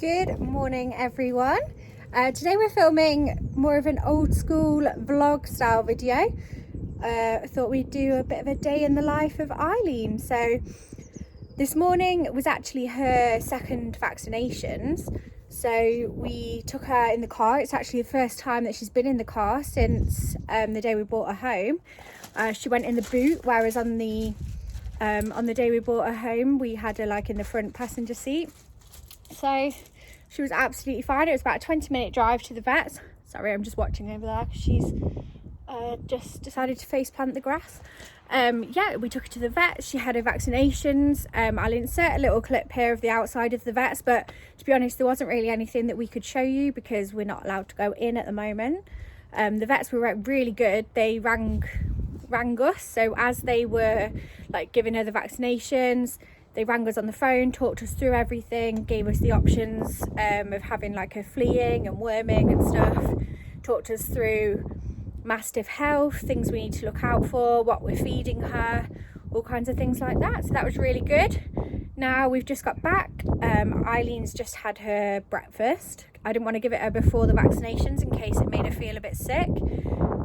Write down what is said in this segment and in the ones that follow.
Good morning everyone. Today we're filming more of an old school vlog style video. I thought we'd do a bit of a day in the life of Eileen. So this morning was actually her second vaccinations. So we took her in the car. It's actually the first time that she's been in the car since the day we brought her home. She went in the boot, whereas on the day we brought her home we had her like in the front passenger seat. So she was absolutely fine. It was about a 20-minute drive to the vets. Sorry, I'm just watching over there because she's just decided to face plant the grass. Yeah, we took her to the vets. She had her vaccinations. I'll insert a little clip here of the outside of the vets, but to be honest, there wasn't really anything that we could show you because we're not allowed to go in at the moment. The vets were really good. They rang us, so as they were like giving her the vaccinations, they rang us on the phone, talked us through everything, gave us the options of having like her fleeing and worming and stuff, talked us through Mastiff health, things we need to look out for, what we're feeding her, all kinds of things like that. So that was really good. Now we've just got back. Eileen's just had her breakfast. I didn't want to give it her before the vaccinations in case it made her feel a bit sick,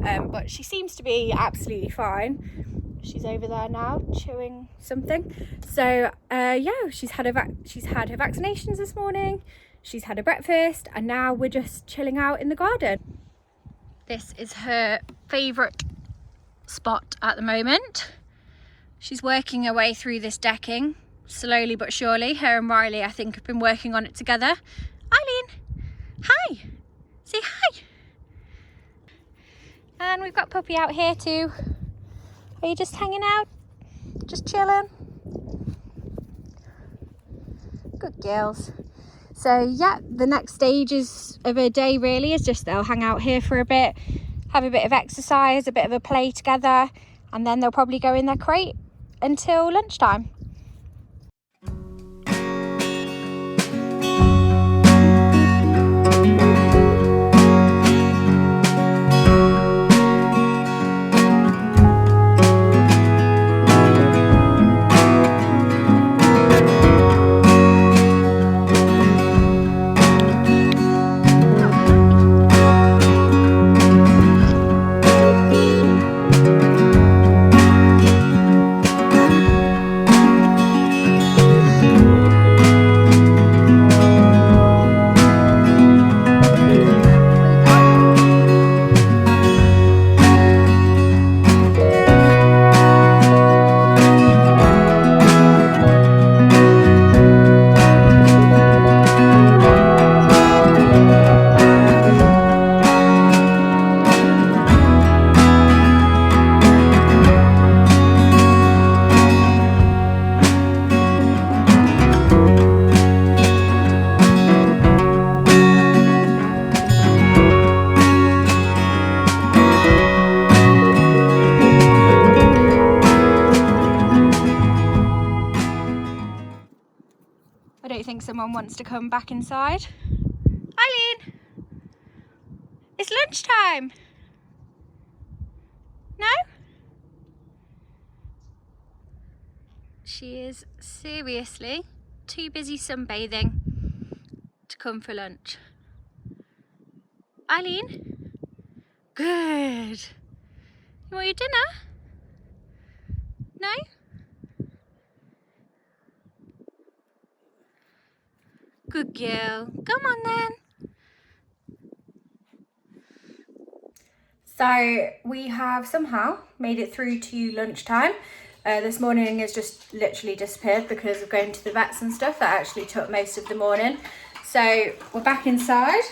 but she seems to be absolutely fine. She's over there now chewing something. So yeah, she's had her vaccinations this morning, she's had her breakfast, and now we're just chilling out in the garden. This is her favourite spot at the moment. She's working her way through this decking slowly but surely. Her and Riley, I think, have been working on it together. Eileen, hi, say hi. And we've got Puppy out here too. Are you just hanging out? Just chilling? Good girls. So yeah, the next stages of her day really is just they'll hang out here for a bit, have a bit of exercise, a bit of a play together, and then they'll probably go in their crate until lunchtime. I don't think someone wants to come back inside. Eileen, it's lunchtime. No? She is seriously too busy sunbathing to come for lunch. Eileen, good. You want your dinner? No? Good girl. Come on then. So we have somehow made it through to lunchtime. This morning has just literally disappeared because of going to the vets and stuff. That actually took most of the morning. So we're back inside.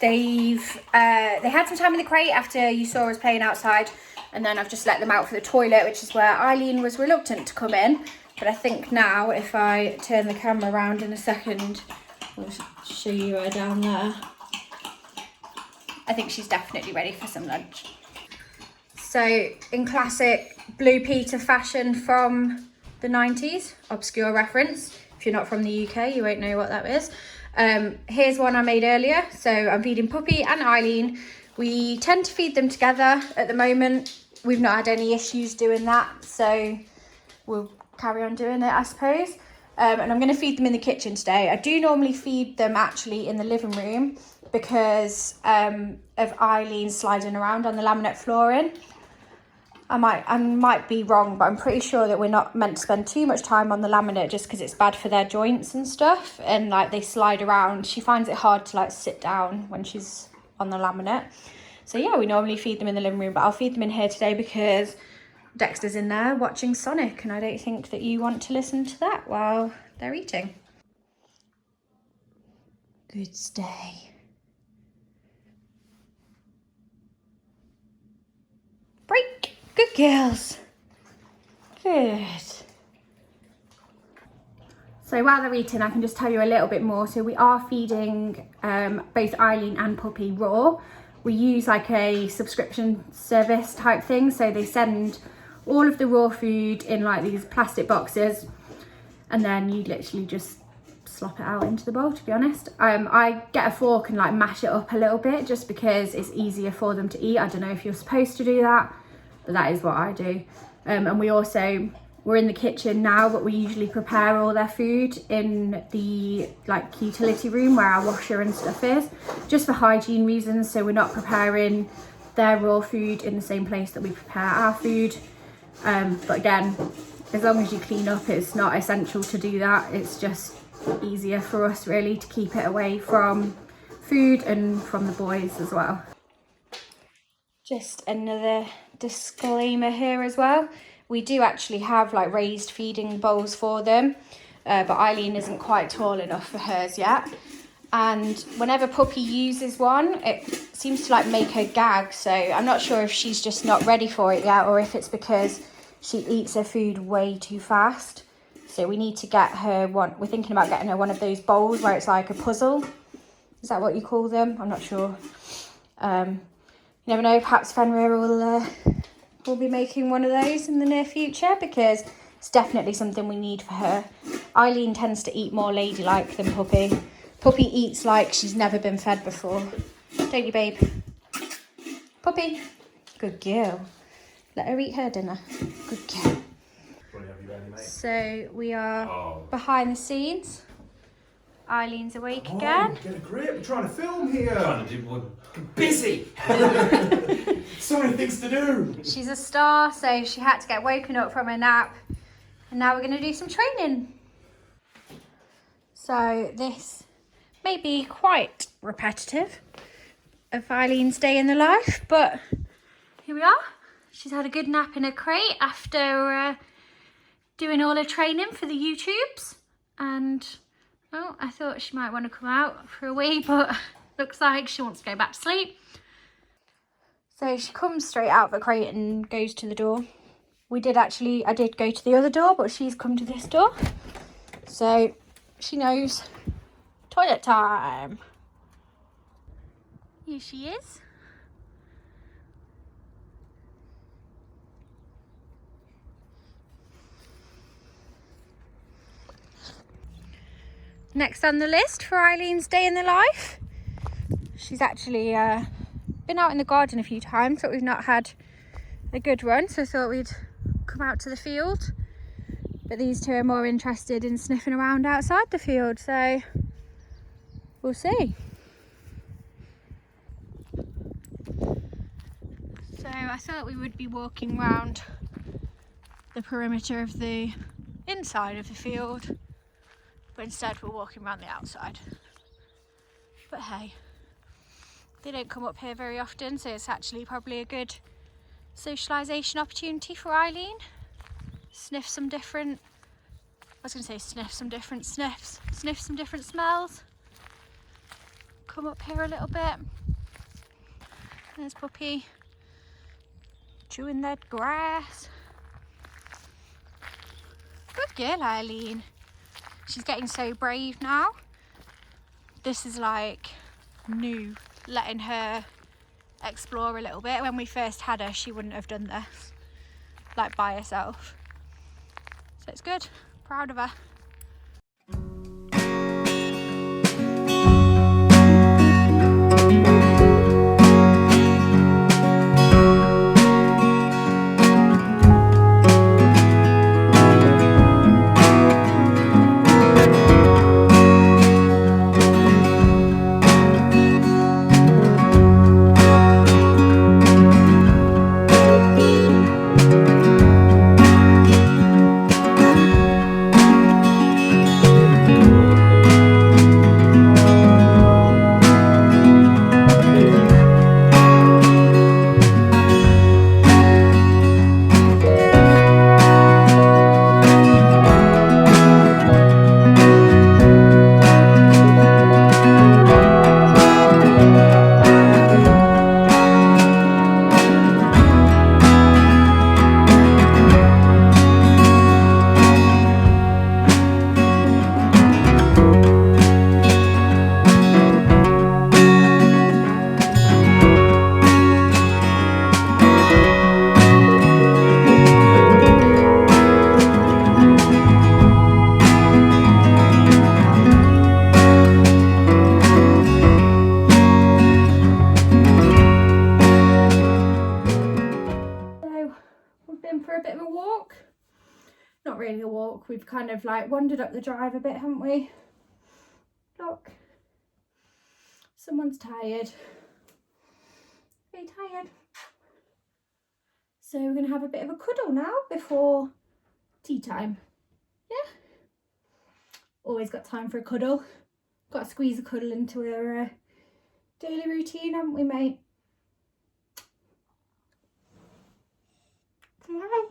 They had some time in the crate after you saw us playing outside, and then I've just let them out for the toilet, which is where Eileen was reluctant to come in. But I think now if I turn the camera around in a second, I'll show you her down there. I think she's definitely ready for some lunch. So in classic Blue Peter fashion from the 90s, obscure reference. If you're not from the UK, you won't know what that is. Here's one I made earlier. So I'm feeding Puppy and Eileen. We tend to feed them together at the moment. We've not had any issues doing that, so we'll carry on doing it, I suppose. and I'm going to feed them in the kitchen today. I do normally feed them actually in the living room because of Eileen sliding around on the laminate flooring. I might be wrong, but I'm pretty sure that we're not meant to spend too much time on the laminate just because it's bad for their joints and stuff, and like they slide around. She finds it hard to like sit down when she's on the laminate. So yeah, we normally feed them in the living room, but I'll feed them in here today because Dexter's in there watching Sonic, and I don't think that you want to listen to that while they're eating. Good stay. Break. Good girls. Good. So while they're eating, I can just tell you a little bit more. So we are feeding both Eileen and Puppy raw. We use like a subscription service type thing. So they send all of the raw food in like these plastic boxes, and then you literally just slop it out into the bowl, to be honest. I get a fork and like mash it up a little bit just because it's easier for them to eat. I don't know if you're supposed to do that, but that is what I do. And we're in the kitchen now, but we usually prepare all their food in the like utility room where our washer and stuff is, just for hygiene reasons. So we're not preparing their raw food in the same place that we prepare our food. But again, as long as you clean up, it's not essential to do that. It's just easier for us really to keep it away from food and from the boys as well. Just another disclaimer here as well. We do actually have like raised feeding bowls for them, but Eileen isn't quite tall enough for hers yet. And whenever Puppy uses one, it seems to like make her gag. So I'm not sure if she's just not ready for it yet, or if it's because she eats her food way too fast. So we need to get her one. We're thinking about getting her one of those bowls where it's like a puzzle. Is that what you call them? I'm not sure. You never know, perhaps Fenrir will be making one of those in the near future, because it's definitely something we need for her. Eileen tends to eat more ladylike than Puppy. Puppy eats like she's never been fed before. Don't you, babe? Puppy. Good girl. Let her eat her dinner. Good girl. So we are behind the scenes. Eileen's awake again. Get a grip, we're trying to film here. Trying to do one. Busy. So many things to do. She's a star, so she had to get woken up from her nap. And now we're going to do some training. So this may be quite repetitive of Eileen's day in the life, but here we are. She's had a good nap in her crate after doing all her training for the YouTubes. And well, I thought she might want to come out for a wee, but looks like she wants to go back to sleep. So she comes straight out of the crate and goes to the door. I did go to the other door, but she's come to this door. So she knows toilet time. Here she is. Next on the list for Eileen's day in the life, she's actually been out in the garden a few times, but we've not had a good run, so I thought we'd come out to the field. But these two are more interested in sniffing around outside the field, so we'll see. So I thought we would be walking around the perimeter of the inside of the field, but instead we're walking around the outside. But hey, they don't come up here very often, so it's actually probably a good socialisation opportunity for Eileen. Sniff some different smells. Come up here a little bit. There's Puppy chewing that grass. Good girl, Eileen. She's getting so brave now. This is like new, letting her explore a little bit. When we first had her, she wouldn't have done this, like by herself. So it's good, proud of her. walk. We've kind of like wandered up the drive a bit, haven't we? Look, someone's tired. Very tired. So we're going to have a bit of a cuddle now before tea time. Yeah. Always got time for a cuddle. Got to squeeze a cuddle into our daily routine, haven't we, mate? Hi.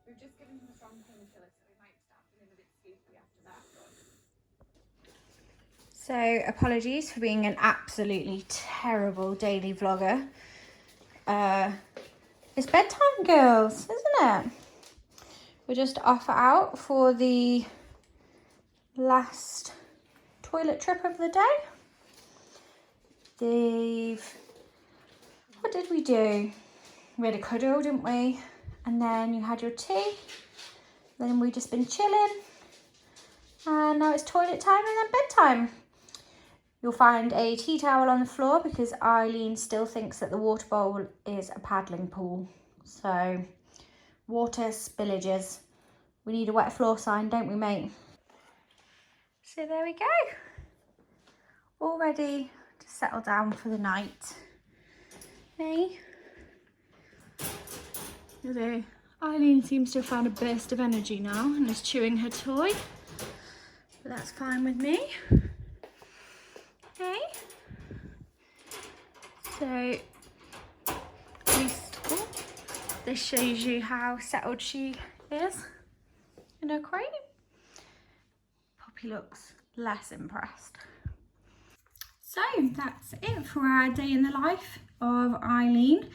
We've just given him a strong painkiller, so we might start feeling a bit sleepy after that. So apologies for being an absolutely terrible daily vlogger. It's bedtime, girls, isn't it? We're just off out for the last toilet trip of the day. What did we do? We had a cuddle, didn't we? And then you had your tea. Then we've just been chilling. And now it's toilet time and then bedtime. You'll find a tea towel on the floor because Eileen still thinks that the water bowl is a paddling pool. So, water spillages. We need a wet floor sign, don't we, mate? So there we go. All ready to settle down for the night. Hey? Although Eileen seems to have found a burst of energy now and is chewing her toy. But that's fine with me. Okay. So, at least this shows you how settled she is in her crate. Poppy looks less impressed. So that's it for our day in the life of Eileen.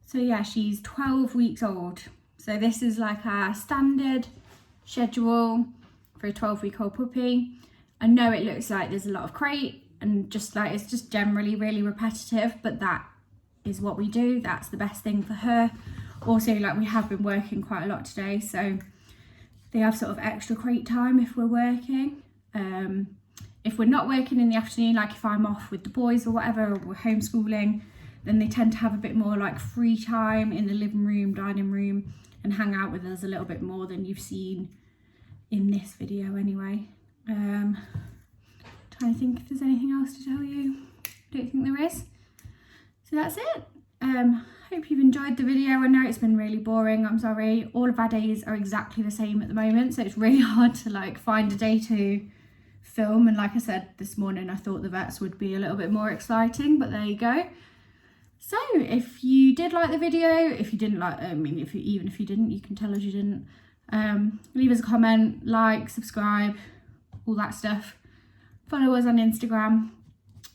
So yeah, she's 12 weeks old. So this is like our standard schedule for a 12-week-old puppy. I know it looks like there's a lot of crate and just like it's just generally really repetitive, but that is what we do. That's the best thing for her. Also, like, we have been working quite a lot today, so they have sort of extra crate time if we're working. If we're not working in the afternoon, like if I'm off with the boys or whatever, or we're homeschooling, then they tend to have a bit more like free time in the living room, dining room, and hang out with us a little bit more than you've seen in this video anyway. Trying to think if there's anything else to tell you. I don't think there is. So that's it. Hope you've enjoyed the video. I know it's been really boring, I'm sorry. All of our days are exactly the same at the moment, so it's really hard to like find a day to film. And like I said this morning, I thought the vets would be a little bit more exciting, but there you go. So if you did like the video, if you didn't like, even if you didn't, you can tell us you didn't. Leave us a comment, like, subscribe, all that stuff. Follow us on Instagram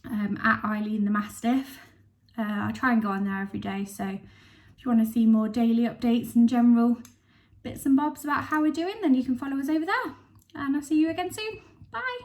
at Eileen the Mastiff. I try and go on there every day, so if you want to see more daily updates and general bits and bobs about how we're doing, then you can follow us over there. And I'll see you again soon. Bye.